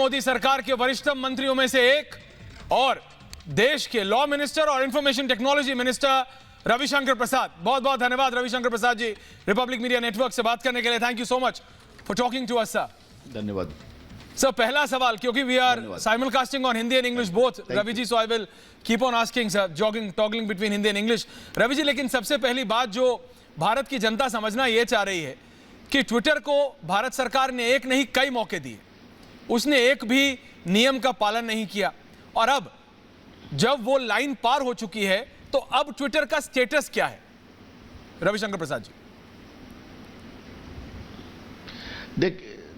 मोदी सरकार के वरिष्ठतम मंत्रियों में से एक और देश के लॉ मिनिस्टर और information technology minister Ravishankar Prasad. बहुत बहुत धन्यवाद Ravishankar Prasad ji, Republic Media Network से बात करने के लिए। Thank you so much for talking to us sir. धन्यवाद सर। पहला सवाल, क्योंकि we are simulcasting on Hindi and English both Ravi ji, so I will keep on asking sir, toggling between Hindi and English. Ravi ji, लेकिन सबसे पहली बात जो भारत की जनता समझना ये चाह रही है कि ट्विटर को भारत सरकार ने एक नहीं कई मौके दिए, उसने एक भी नियम का पालन नहीं किया, और अब जब वो लाइन पार हो चुकी है तो अब ट्विटर का स्टेटस क्या है? रविशंकर प्रसाद जी।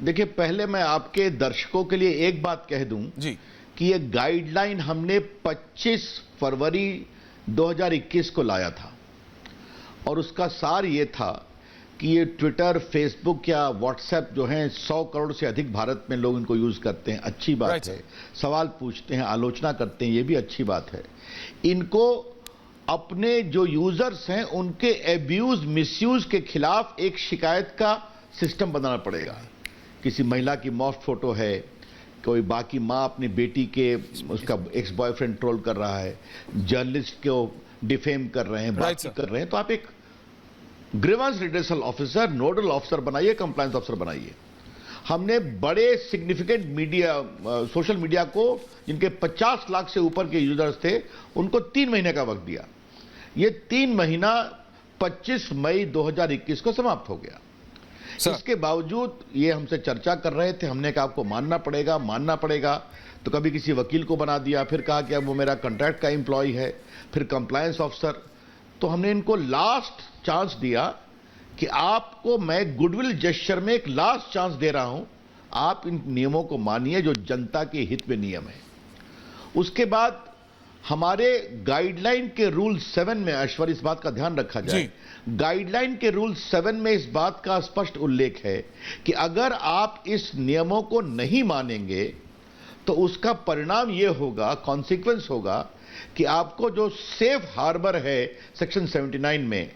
देखिए, पहले मैं आपके दर्शकों के लिए एक बात कह दूं जी कि ये गाइडलाइन हमने 25 फरवरी 2021 को लाया था, और उसका सार ये था कि ये ट्विटर, फेसबुक या व्हाट्सएप जो हैं 100 करोड़ से अधिक भारत में लोग इनको यूज करते हैं, अच्छी बात है। सवाल पूछते हैं, आलोचना करते हैं, ये भी अच्छी बात है। इनको अपने जो यूजर्स हैं उनके एब्यूज, मिसयूज के खिलाफ एक शिकायत का सिस्टम बनाना पड़ेगा। किसी महिला की मॉस्ट फोटो है, कोई बाकी माँ अपनी बेटी के उसका एक्स बॉयफ्रेंड ट्रोल कर रहा है, जर्नलिस्ट को डिफेम कर रहे हैं, बात कर रहे हैं, तो आप एक grievance redressal officer, nodal officer बनाइए, कंप्लायंस ऑफिसर बनाइए। हमने बड़े सिग्निफिकेंट मीडिया, सोशल मीडिया को, जिनके 50 लाख से ऊपर के यूजर्स थे, उनको 3 महीने का वक्त दिया। ये 3 महीना 25 मई 2021 को समाप्त हो गया। इसके बावजूद ये हमसे चर्चा कर रहे थे, हमने कहा आपको मानना पड़ेगा। तो कभी किसी वकील को बना दिया, फिर कहा कि अब वो मेरा कॉन्ट्रैक्ट का एम्प्लॉय है, फिर कंप्लायंस ऑफिसर। तो हमने इनको लास्ट चांस दिया कि आपको मैं गुडविल जेस्चर में एक लास्ट चांस दे रहा हूं, आप इन नियमों को मानिए जो जनता के हित में नियम है। उसके बाद हमारे गाइडलाइन के रूल 7 में, ऐश्वर्य इस बात का ध्यान रखा जाए, गाइडलाइन के रूल 7 में इस बात का स्पष्ट उल्लेख है कि अगर आप इस नियमों को नहीं मानेंगे तो उसका परिणाम यह होगा, कॉन्सिक्वेंस होगा कि आपको जो सेफ हार्बर है सेक्शन 79 में,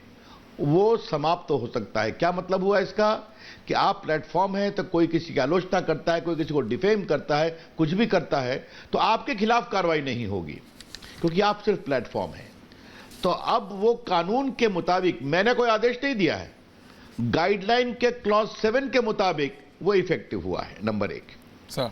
वो समाप्त हो सकता है। क्या मतलब हुआ इसका? कि आप प्लेटफॉर्म है तो कोई किसी की आलोचना करता है, कोई किसी को डिफेम करता है, कुछ भी करता है, तो आपके खिलाफ कार्रवाई नहीं होगी क्योंकि आप सिर्फ प्लेटफॉर्म है। तो अब वो कानून के मुताबिक, मैंने कोई आदेश नहीं दिया है, गाइडलाइन के क्लॉज 7 के मुताबिक वो इफेक्टिव हुआ है, नंबर 1 सर।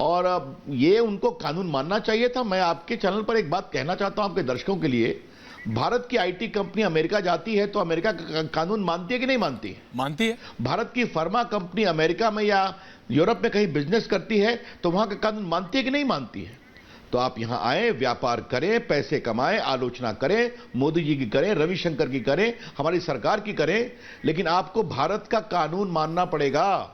और अब ये उनको कानून मानना चाहिए था। मैं आपके चैनल पर एक बात कहना चाहता हूं आपके दर्शकों के लिए, भारत की आईटी कंपनी अमेरिका जाती है तो अमेरिका का कानून मानती है कि नहीं मानती है? मानती है। भारत की फार्मा कंपनी अमेरिका में या यूरोप में कहीं बिजनेस करती है तो वहां का कानून मानती है कि नहीं मानती है? तो आप यहां आए, व्यापार करें, पैसे कमाएं, आलोचना करें, मोदी जी की करें, रविशंकर की करें, हमारी सरकार की करें, लेकिन आपको भारत का कानून मानना पड़ेगा।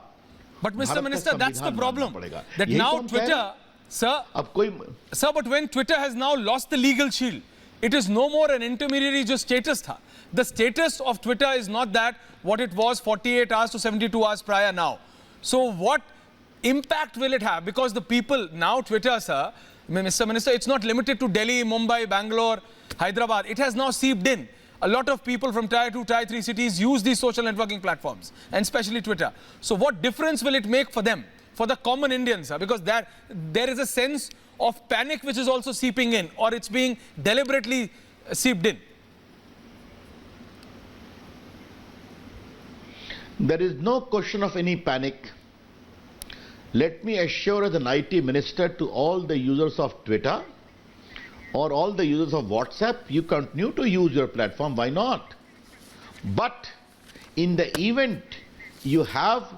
But Mr. Minister, that's the problem. That now Twitter, sir, but when Twitter has now lost the legal shield, it is no more an intermediary जो status था. The status of Twitter is not that what it was 48 hours to 72 hours prior now. So what impact will it have? Because the people, now Twitter, sir, Mr. Minister, it's not limited to Delhi, Mumbai, Bangalore, Hyderabad. It has now seeped in. A lot of people from Tier 2, Tier 3 cities use these social networking platforms, and especially Twitter. So what difference will it make for them, for the common Indians? Because there is a sense of panic which is also seeping in, or it's being deliberately seeped in. There is no question of any panic. Let me assure as an IT minister to all the users of Twitter or all the users of WhatsApp, you continue to use your platform, why not? But in the event you have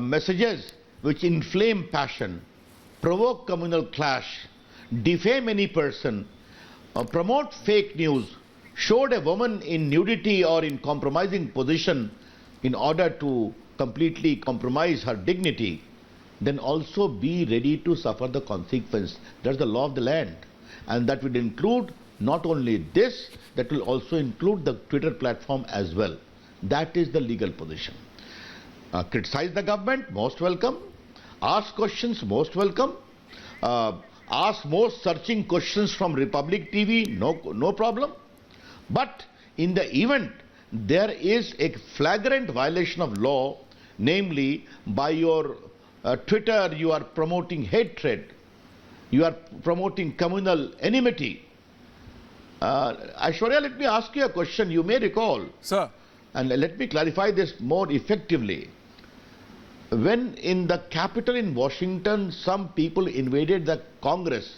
messages which inflame passion, provoke communal clash, defame any person, promote fake news, showed a woman in nudity or in compromising position in order to completely compromise her dignity, then also be ready to suffer the consequence. That's the law of the land. And that would include not only this, that will also include the Twitter platform as well. That is the legal position. Criticize the government, most welcome. Ask questions, most welcome. Ask more searching questions from Republic TV, no problem. But in the event there is a flagrant violation of law, namely by your Twitter, you are promoting hatred, you are promoting communal enmity. Aishwarya, let me ask you a question. You may recall, sir, and let me clarify this more effectively. When in the Capitol in Washington, some people invaded the Congress,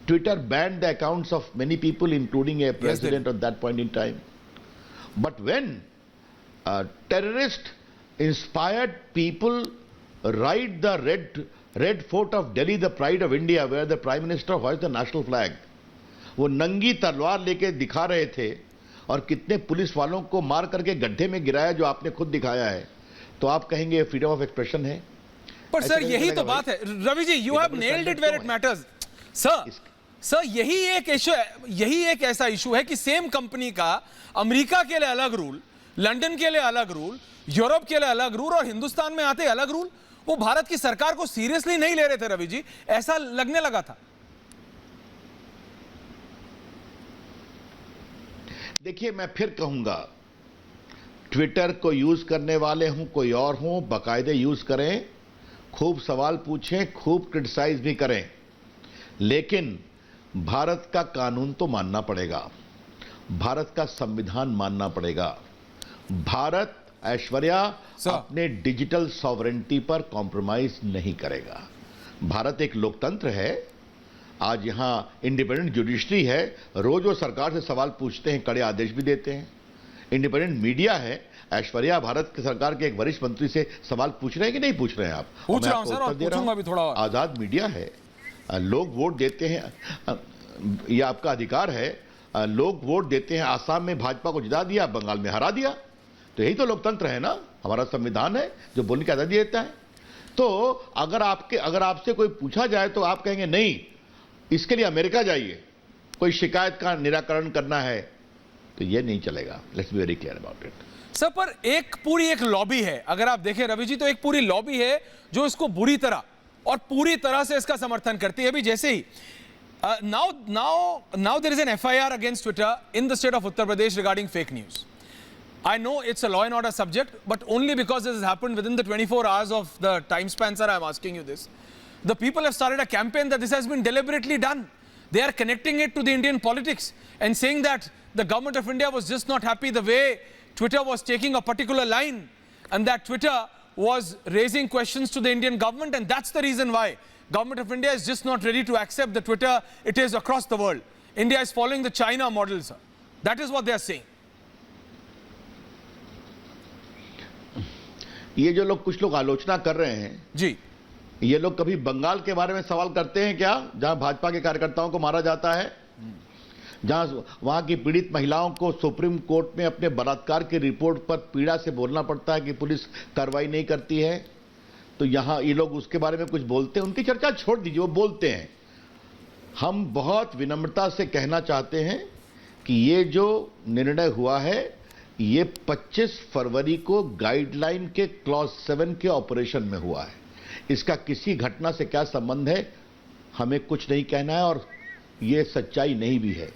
Twitter banned the accounts of many people, including a president at that point in time. But when terrorists inspired people ride the red fort of Delhi, the pride of India, where the Prime Minister hoists the national flag, वो नंगी तलवार लेके दिखा रहे थे और कितने police वालों को मार करके गड्ढे में गिराया, जो आपने खुद दिखाया है, तो आप कहेंगे फ्रीडम ऑफ एक्सप्रेशन है? पर सर यही तो बात है Ravi ji, you have nailed it where it matters sir. यही एक इशू है, यही एक ऐसा इशू है कि सेम कंपनी का अमेरिका के लिए अलग रूल, लंदन के लिए अलग रूल, यूरोप के लिए अलग रूल और हिंदुस्तान में आते अलग रूल। वो भारत की सरकार को सीरियसली नहीं ले रहे थे रवि जी, ऐसा लगने लगा था। देखिए, मैं फिर कहूंगा, ट्विटर को यूज करने वाले हूं कोई और हूं, बाकायदे यूज करें, खूब सवाल पूछें, खूब क्रिटिसाइज भी करें, लेकिन भारत का कानून तो मानना पड़ेगा, भारत का संविधान मानना पड़ेगा। भारत, ऐश्वर्या, अपने डिजिटल सॉवरेंटी पर कॉम्प्रोमाइज नहीं करेगा। भारत एक लोकतंत्र है, आज यहां इंडिपेंडेंट जुडिशरी है, रोज वो सरकार से सवाल पूछते हैं, कड़े आदेश भी देते हैं। इंडिपेंडेंट मीडिया है। ऐश्वर्या, भारत की सरकार के एक वरिष्ठ मंत्री से सवाल पूछ रहे हैं कि नहीं पूछ रहे हैं? आप पूछ रहा हूं सर, और पूछूंगा भी थोड़ा। आजाद मीडिया है, लोग वोट देते हैं, ये आपका अधिकार है। लोग वोट देते हैं, आसाम में भाजपा को जिता दिया, बंगाल में हरा दिया, तो यही तो लोकतंत्र है ना, हमारा संविधान है जो बोलने की आजादी देता है। तो अगर आपसे कोई पूछा जाए तो आप कहेंगे नहीं, इसके लिए अमेरिका जाइए, कोई शिकायत का निराकरण करना है, तो ये नहीं चलेगा। Let's be very clear about it. Sir, पर एक लॉबी है, अगर आप देखें रवि जी, तो एक पूरी लॉबी है जो इसको बुरी तरह और पूरी तरह से इसका समर्थन करती है। अभी जैसे ही now there is an FIR against Twitter in the state of Uttar Pradesh regarding fake news. I know it's a law and order subject, but only because this has happened within the 24 hours of the time span, sir, I'm asking you this. The people have started a campaign that this has been deliberately done. They are connecting it to the Indian politics and saying that the government of India was just not happy the way Twitter was taking a particular line, and that Twitter was raising questions to the Indian government, and that's the reason why government of India is just not ready to accept the Twitter it is across the world. India is following the China model, sir. That is what they are saying. ये जो लोग, कुछ लोग आलोचना कर रहे हैं जी, ये लोग कभी बंगाल के बारे में सवाल करते हैं क्या, जहां भाजपा के कार्यकर्ताओं को मारा जाता है, जहां वहां की पीड़ित महिलाओं को सुप्रीम कोर्ट में अपने बलात्कार की रिपोर्ट पर पीड़ा से बोलना पड़ता है कि पुलिस कार्रवाई नहीं करती है, तो यहां ये लोग उसके बारे में कुछ बोलते हैं? उनकी चर्चा छोड़ दीजिए, वो बोलते हैं। हम बहुत विनम्रता से कहना चाहते हैं कि ये जो निर्णय हुआ है, ये 25 फरवरी को गाइडलाइन के क्लॉज 7 के ऑपरेशन में हुआ है। इसका किसी घटना से क्या संबंध है, हमें कुछ नहीं कहना है, और ये सच्चाई नहीं भी है।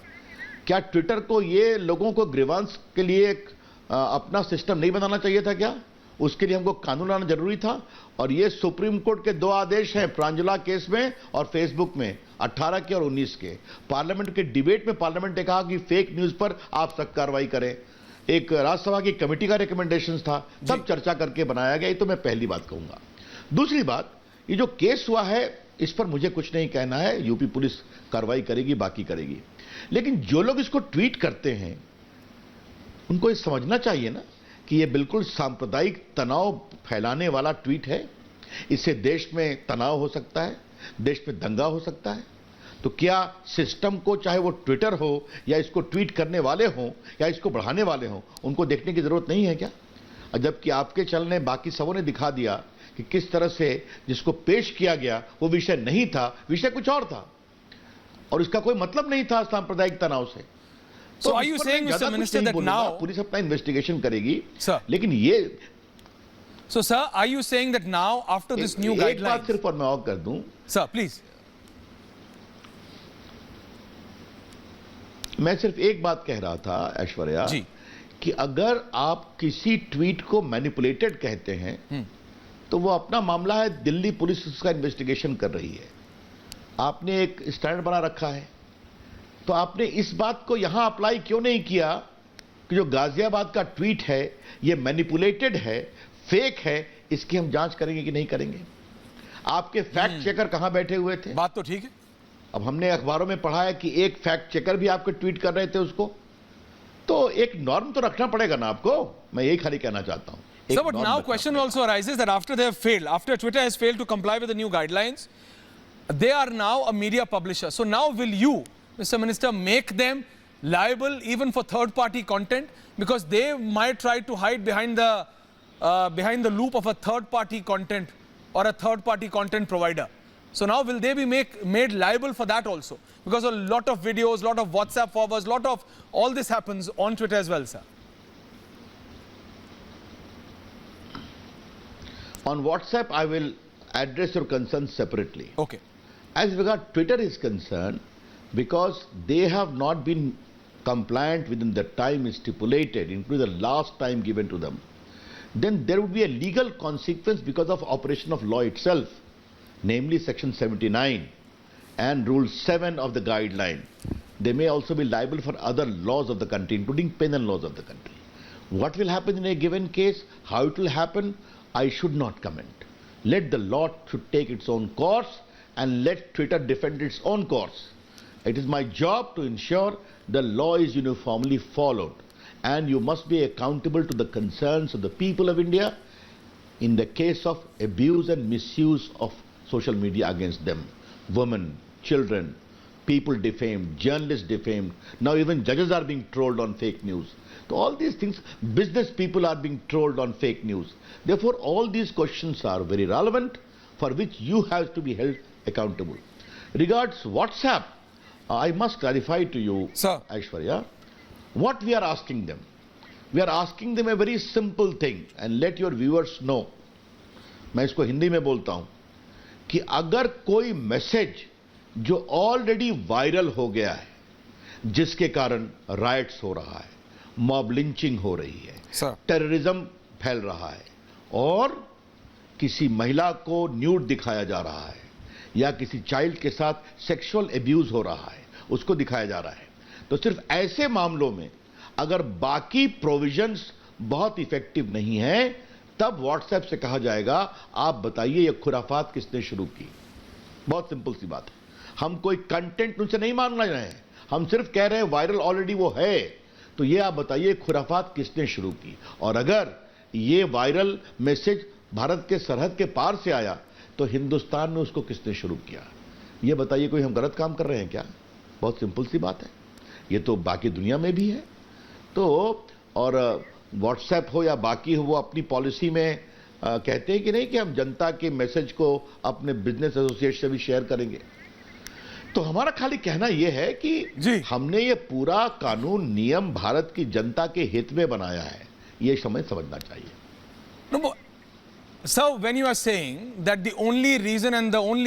क्या ट्विटर को, ये लोगों को ग्रीवांस के लिए एक अपना सिस्टम नहीं बनाना चाहिए था क्या? उसके लिए हमको कानून लाना जरूरी था। और ये सुप्रीम कोर्ट के 2 आदेश हैं, प्रांजला केस में और फेसबुक में, 18 के और 19 के। पार्लियामेंट के डिबेट में पार्लियामेंट ने कहा कि फेक न्यूज पर आप सख्त कार्रवाई करें। एक राज्यसभा की कमेटी का रिकमेंडेशन था, सब चर्चा करके बनाया गया। ये तो मैं पहली बात कहूंगा। दूसरी बात, ये जो केस हुआ है, इस पर मुझे कुछ नहीं कहना है, यूपी पुलिस कार्रवाई करेगी, बाकी करेगी। लेकिन जो लोग इसको ट्वीट करते हैं, उनको ये समझना चाहिए ना कि ये बिल्कुल सांप्रदायिक तनाव फैलाने वाला ट्वीट है। इससे देश में तनाव हो सकता है, देश में दंगा हो सकता है। तो क्या सिस्टम को, चाहे वो ट्विटर हो या इसको ट्वीट करने वाले हों या इसको बढ़ाने वाले हों, उनको देखने की जरूरत नहीं है क्या? जबकि आपके चैनल ने, बाकी सबों ने दिखा दिया कि किस तरह से जिसको पेश किया गया वो विषय नहीं था, विषय कुछ और था, और इसका कोई मतलब नहीं था सांप्रदायिक तनाव से। So are you saying, Mr. Minister, that now police अपना इन्वेस्टिगेशन करेगी, sir, लेकिन ये, so sir, are you saying that now after this new guidelines, एक बात सिर्फ और मैं और कर दूं, sir, please, मैं सिर्फ एक बात कह रहा था ऐश्वर्या जी, कि अगर आप किसी ट्वीट को मैनिपुलेटेड कहते हैं तो वो अपना मामला है, दिल्ली पुलिस उसका इन्वेस्टिगेशन कर रही है। आपने एक स्टैंडर्ड बना रखा है, तो आपने इस बात को यहां अप्लाई क्यों नहीं किया कि जो गाजियाबाद का ट्वीट है ये मैनिपुलेटेड है, फेक है, इसकी हम जांच करेंगे कि नहीं करेंगे? आपके फैक्ट चेकर कहां बैठे हुए थे? बात तो ठीक है। अब हमने अखबारों में पढ़ा है कि एक फैक्ट चेकर भी आपके ट्वीट कर रहे थे उसको, तो एक नॉर्म तो रखना पड़ेगा ना आपको। मैं यही खाली कहना चाहता हूं। Sir, but now question also arises that after they have failed, after Twitter has failed to comply with the new guidelines, they are now a media publisher. So now will you, Mr. Minister, make them liable even for third-party content? Because they might try to hide behind the loop of a third-party content or a third-party content provider. So now will they be made liable for that also? Because a lot of videos, lot of WhatsApp forwards, lot of all this happens on Twitter as well, sir. On WhatsApp, I will address your concerns separately. Okay. As regard Twitter is concerned, because they have not been compliant within the time stipulated, including the last time given to them, then there would be a legal consequence because of operation of law itself, namely Section 79 and Rule 7 of the guideline. They may also be liable for other laws of the country, including penal laws of the country. What will happen in a given case, how it will happen, I should not comment. Let the law should take its own course and let Twitter defend its own course. It is my job to ensure the law is uniformly followed, and you must be accountable to the concerns of the people of India in the case of abuse and misuse of social media against them. Women, children, people defamed, journalists defamed, now even judges are being trolled on fake news. So all these things, business people are being trolled on fake news. Therefore, all these questions are very relevant, for which you have to be held accountable. Regards WhatsApp, I must clarify to you, Sir. Aishwarya, what we are asking them. We are asking them a very simple thing, and let your viewers know. मैं इसको हिंदी में बोलता हूं कि अगर कोई message जो already viral हो गया है, जिसके कारण राइट्स हो रहा है, मॉब लिंचिंग हो रही है, टेररिज्म फैल रहा है, और किसी महिला को न्यूड दिखाया जा रहा है, या किसी चाइल्ड के साथ सेक्सुअल एब्यूज हो रहा है, उसको दिखाया जा रहा है, तो सिर्फ ऐसे मामलों में अगर बाकी प्रोविजंस बहुत इफेक्टिव नहीं है, तब व्हाट्सएप से कहा जाएगा आप बताइए ये खुराफात किसने शुरू की। बहुत सिंपल सी बात है। हम कोई कंटेंट उनसे नहीं मांगना रहे हैं, हम सिर्फ कह रहे हैं वायरल ऑलरेडी वो है, तो ये आप बताइए खुराफात किसने शुरू की। और अगर ये वायरल मैसेज भारत के सरहद के पार से आया तो हिंदुस्तान में उसको किसने शुरू किया, ये बताइए। कोई हम गलत काम कर रहे हैं क्या? बहुत सिंपल सी बात है। ये तो बाकी दुनिया में भी है। तो और व्हाट्सएप हो या बाकी हो, वो अपनी पॉलिसी में कहते हैं कि नहीं कि हम जनता के मैसेज को अपने बिजनेस एसोसिएट से भी शेयर करेंगे। तो हमारा खाली कहना यह है कि हमने ये पूरा कानून नियम भारत की जनता के हित में बनाया है, ये समझना चाहिए। No, so when you are saying that the only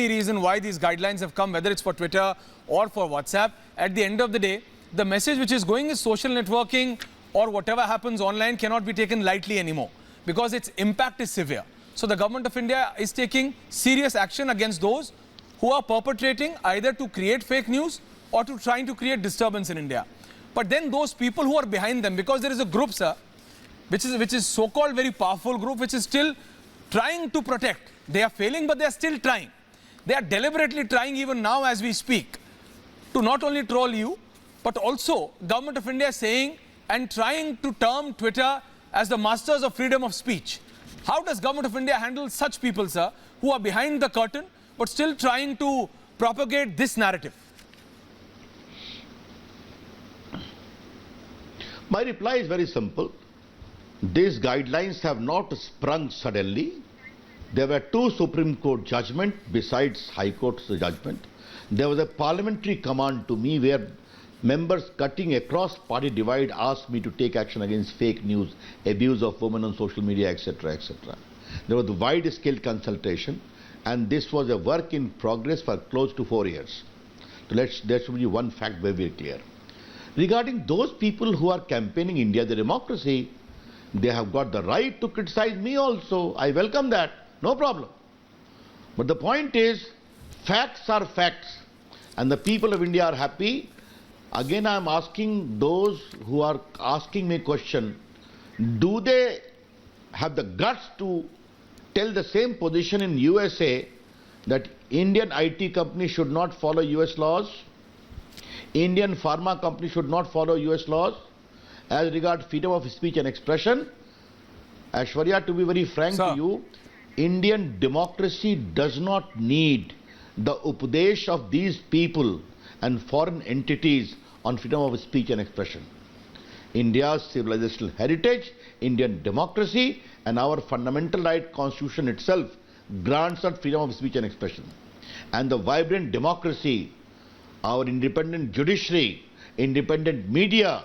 reason why these guidelines have come, whether it's for Twitter or for WhatsApp, at the end of the day, the message which is going is social networking or whatever happens online cannot be taken lightly anymore because its impact is severe. So the government of India is taking serious action against those who are perpetrating either to create fake news or to trying to create disturbance in India. But then those people who are behind them, because there is a group, sir, which is so-called very powerful group, which is still trying to protect. They are failing, but they are still trying. They are deliberately trying even now as we speak to not only troll you, but also government of India saying and trying to term Twitter as the masters of freedom of speech. How does government of India handle such people, sir, who are behind the curtain, but still trying to propagate this narrative? My reply is very simple. These guidelines have not sprung suddenly. There were two Supreme Court judgments besides High Court's judgment. There was a parliamentary command to me where members cutting across party divide asked me to take action against fake news, abuse of women on social media, etc., etc. There was a wide-scale consultation, and this was a work in progress for close to 4 years. So there should be one fact very, very clear. Regarding those people who are campaigning India, the democracy, they have got the right to criticize me also. I welcome that. no problem. But the point is, facts are facts, and the people of India are happy. Again, I am asking those who are asking me question, do they have the guts to tell the same position in USA that Indian IT companies should not follow US laws, Indian pharma companies should not follow US laws as regards freedom of speech and expression? Aishwarya, to be very frank Sir. to you, Indian democracy does not need the upadesh of these people and foreign entities on freedom of speech and expression. India's civilizational heritage, Indian democracy, and our fundamental right constitution itself grants us freedom of speech and expression. And the vibrant democracy, our independent judiciary, independent media,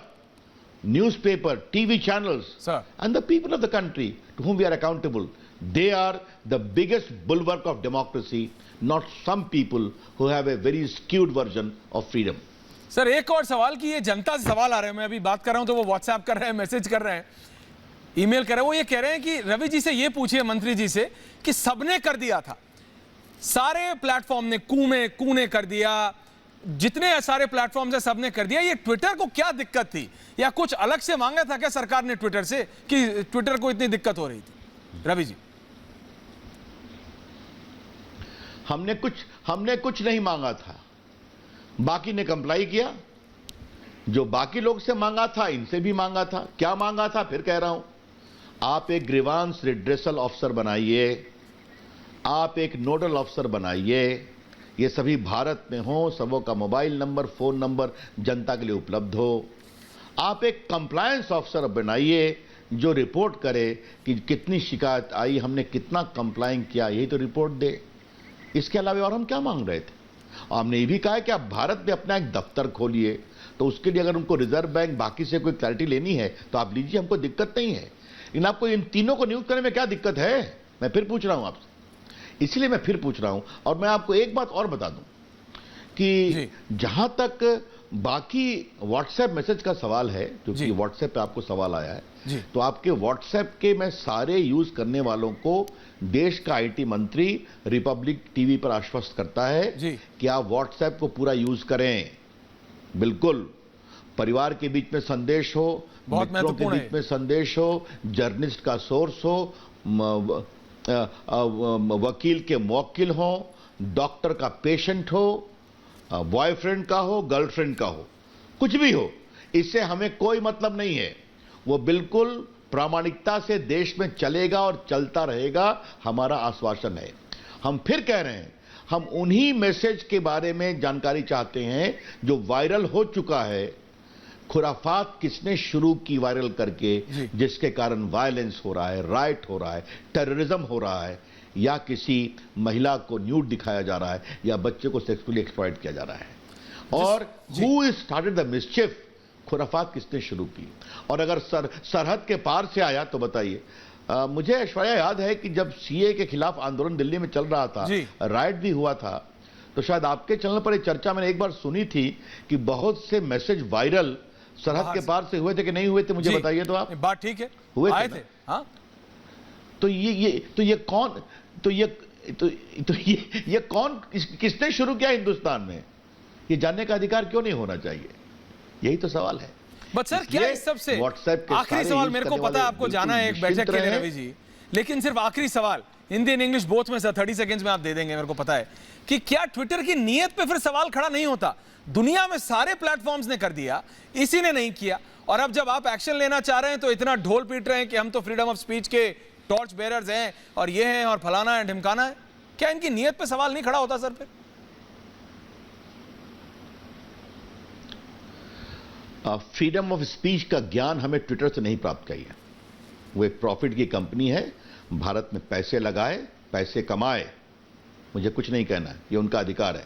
newspaper, TV channels, Sir. and the people of the country to whom we are accountable, they are the biggest bulwark of democracy, not some people who have a very skewed version of freedom. Sir एक और सवाल कि ये जनता से सवाल आ रहे हैं, मैं अभी बात कर रहा हूं तो वो व्हाट्सएप कर रहे हैं, मैसेज कर रहे हैं, ईमेल कर रहे हैं, वो ये कह रहे हैं कि रवि जी से ये पूछिए, मंत्री जी से, कि सबने कर दिया था, सारे प्लेटफॉर्म ने कूने कर दिया, जितने सारे प्लेटफॉर्म से सबने कर दिया, ये ट्विटर को क्या दिक्कत थी या कुछ अलग से मांगा था क्या सरकार ने ट्विटर से कि ट्विटर को इतनी दिक्कत हो रही थी? रवि जी, हमने कुछ नहीं मांगा था, बाकी ने कंप्लाई किया। जो बाकी लोग से मांगा था, इनसे भी मांगा था। क्या मांगा था? फिर कह रहा हूं, आप एक ग्रीवांस रिड्रेसल ऑफिसर बनाइए, आप एक नोडल ऑफिसर बनाइए, ये सभी भारत में हो, सबों का मोबाइल नंबर, फोन नंबर जनता के लिए उपलब्ध हो। आप एक कंप्लायंस ऑफिसर बनाइए जो रिपोर्ट करे कि कितनी शिकायत आई, हमने कितना कंप्लाइंग किया, यही तो रिपोर्ट दे। इसके अलावा और हम क्या मांग रहे थे? हमने ये भी कहा है कि आप भारत में अपना एक दफ्तर खोलिए, तो उसके लिए अगर उनको रिजर्व बैंक बाकी से कोई क्लैरिटी लेनी है तो आप लीजिए, हमको दिक्कत नहीं है। लेकिन आपको इन तीनों को नियुक्त करने में क्या दिक्कत है? मैं फिर पूछ रहा हूं आपसे, इसलिए मैं फिर पूछ रहा हूं। और मैं आपको एक बात और बता दूं कि जहां तक बाकी व्हाट्सएप मैसेज का सवाल है, क्योंकि व्हाट्सएप पे आपको सवाल आया है, तो आपके व्हाट्सएप के मैं सारे यूज करने वालों को देश का आईटी मंत्री रिपब्लिक टीवी पर आश्वस्त करता है कि आप व्हाट्सएप को पूरा यूज करें। बिल्कुल, परिवार के बीच में संदेश हो, मित्रों के बीच में संदेश हो, जर्नलिस्ट का सोर्स हो, वकील के मुवक्किल हो, डॉक्टर का पेशेंट हो, बॉयफ्रेंड का हो, गर्लफ्रेंड का हो, कुछ भी हो, इससे हमें कोई मतलब नहीं है। वो बिल्कुल प्रामाणिकता से देश में चलेगा और चलता रहेगा, हमारा आश्वासन है। हम फिर कह रहे हैं, हम उन्हीं मैसेज के बारे में जानकारी चाहते हैं जो वायरल हो चुका है। खुराफात किसने शुरू की वायरल करके, जिसके कारण वायलेंस हो रहा है, राइट हो रहा है, टेररिज्म हो रहा है, या किसी महिला को न्यूड दिखाया जा रहा है, या बच्चे को सेक्सुअली एक्सप्लॉइट किया जा रहा है, और who is started the mischief, खुराफात किसने शुरू की। और अगर सरहद के पार से आया तो बताइए। मुझे ऐश्वर्या याद है कि जब सीए के खिलाफ आंदोलन दिल्ली में चल रहा था, राइट भी हुआ था, तो शायद आपके चैनल पर एक चर्चा मैंने एक बार सुनी थी कि बहुत से मैसेज वायरल सरहद के पार से हुए थे कि नहीं हुए थे, मुझे बताइए तो आप। बात ठीक है, हुए आए थे। हाँ, तो ये कौन, किसने शुरू किया हिंदुस्तान में? ये जानने का अधिकार क्यों नहीं होना चाहिए? यही तो सवाल है। बट सर, क्या इस सबसे आखिरी सवाल, मेरे को पता है आपको जाना है एक बैठक के लिए रवि जी, लेकिन सिर्फ आखिरी सवाल, हिंदी एंड इंग्लिश बोथ में सर 30 सेकंड्स में आप दे देंगे, मेरे को पता है कि क्या ट्विटर की नीयत पे फिर सवाल खड़ा नहीं होता? दुनिया में सारे प्लेटफॉर्म्स ने कर दिया, इसी ने नहीं किया, और अब जब आप एक्शन लेना चाह रहे हैं तो इतना ढोल पीट रहे हैं कि हम तो फ्रीडम ऑफ स्पीच के टॉर्च बेरर्स हैं और ये हैं और फलाना है ढिमकाना है। क्या इनकी नीयत पे सवाल नहीं खड़ा होता सर फिर? फ्रीडम ऑफ स्पीच का ज्ञान हमें ट्विटर से नहीं प्राप्त किया है। वो एक प्रॉफिट की कंपनी है, भारत में पैसे लगाए, पैसे कमाए, मुझे कुछ नहीं कहना है, ये उनका अधिकार है,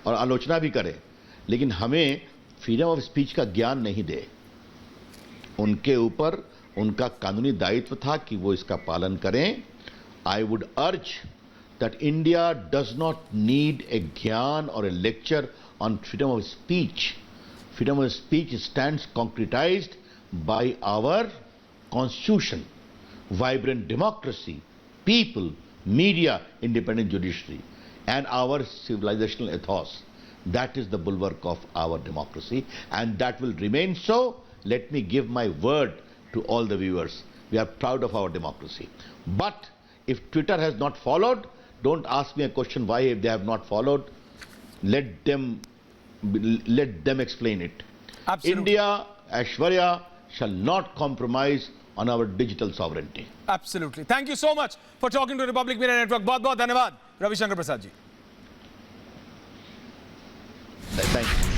और आलोचना भी करे, लेकिन हमें फ्रीडम ऑफ स्पीच का ज्ञान नहीं दे। उनके ऊपर उनका कानूनी दायित्व था कि वो इसका पालन करें। I would urge that India does not need a gyan और a lecture on freedom of speech. Freedom of speech stands concretized by our constitution, vibrant democracy, people, media independent judiciary, and our civilizational ethos. That is the bulwark of our democracy, and that will remain so. Let me give my word to all the viewers. We are proud of our democracy. But if Twitter has not followed, don't ask me a question why they have not followed. Let them explain it. Absolutely. India, Aishwarya, shall not compromise on our digital sovereignty. Absolutely. Thank you so much for talking to Republic Media Network. बहुत बहुत धन्यवाद, Ravi Shankar Prasad ji. Thank you.